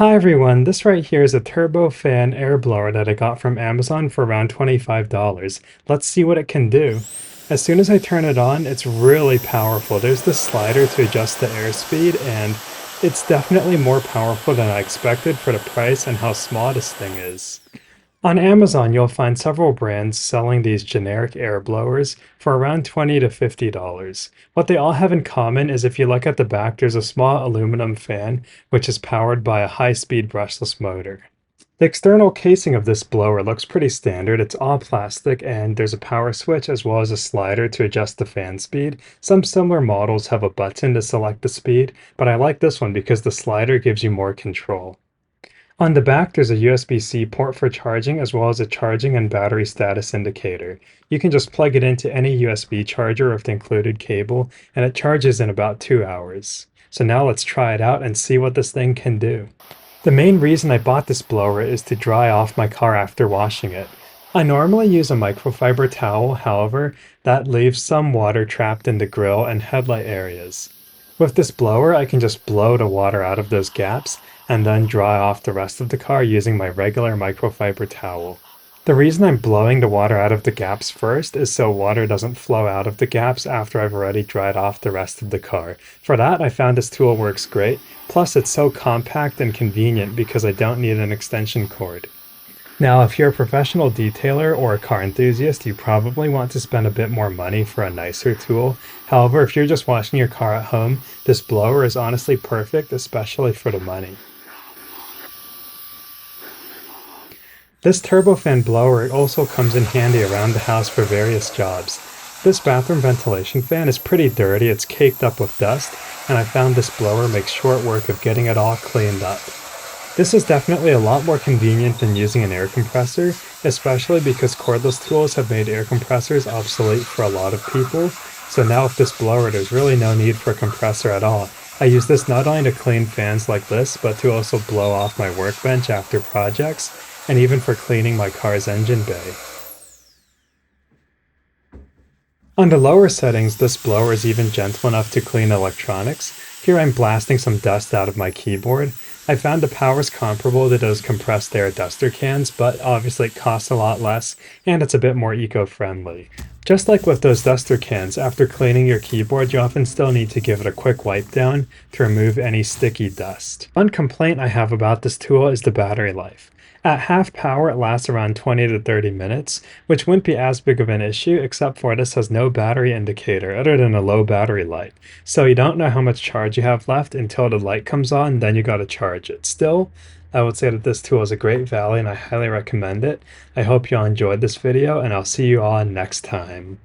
Hi everyone, this right here is a turbofan air blower that I got from Amazon for around $25. Let's see what it can do. As soon as I turn it on, it's really powerful. There's this slider to adjust the airspeed, and it's definitely more powerful than I expected for the price and how small this thing is. On Amazon, you'll find several brands selling these generic air blowers for around $20 to $50. What they all have in common is if you look at the back, there's a small aluminum fan, which is powered by a high-speed brushless motor. The external casing of this blower looks pretty standard. It's all plastic and there's a power switch as well as a slider to adjust the fan speed. Some similar models have a button to select the speed, but I like this one because the slider gives you more control. On the back, there's a USB-C port for charging as well as a charging and battery status indicator. You can just plug it into any USB charger with the included cable, and it charges in about 2 hours. So now let's try it out and see what this thing can do. The main reason I bought this blower is to dry off my car after washing it. I normally use a microfiber towel, however, that leaves some water trapped in the grille and headlight areas. With this blower, I can just blow the water out of those gaps and then dry off the rest of the car using my regular microfiber towel. The reason I'm blowing the water out of the gaps first is so water doesn't flow out of the gaps after I've already dried off the rest of the car. For that, I found this tool works great, plus it's so compact and convenient because I don't need an extension cord. Now, if you're a professional detailer or a car enthusiast, you probably want to spend a bit more money for a nicer tool. However, if you're just washing your car at home, this blower is honestly perfect, especially for the money. This turbofan blower also comes in handy around the house for various jobs. This bathroom ventilation fan is pretty dirty, it's caked up with dust, and I found this blower makes short work of getting it all cleaned up. This is definitely a lot more convenient than using an air compressor, especially because cordless tools have made air compressors obsolete for a lot of people. So now with this blower, there's really no need for a compressor at all. I use this not only to clean fans like this, but to also blow off my workbench after projects, and even for cleaning my car's engine bay. On the lower settings, this blower is even gentle enough to clean electronics. Here I'm blasting some dust out of my keyboard. I found the power's comparable to those compressed air duster cans, but obviously it costs a lot less, and it's a bit more eco-friendly. Just like with those duster cans, after cleaning your keyboard, you often still need to give it a quick wipe down to remove any sticky dust. One complaint I have about this tool is the battery life. At half power, it lasts around 20 to 30 minutes, which wouldn't be as big of an issue except for this has no battery indicator other than a low battery light. So you don't know how much charge you have left until the light comes on, then you gotta charge it. Still, I would say that this tool is a great value and I highly recommend it. I hope you all enjoyed this video and I'll see you all next time.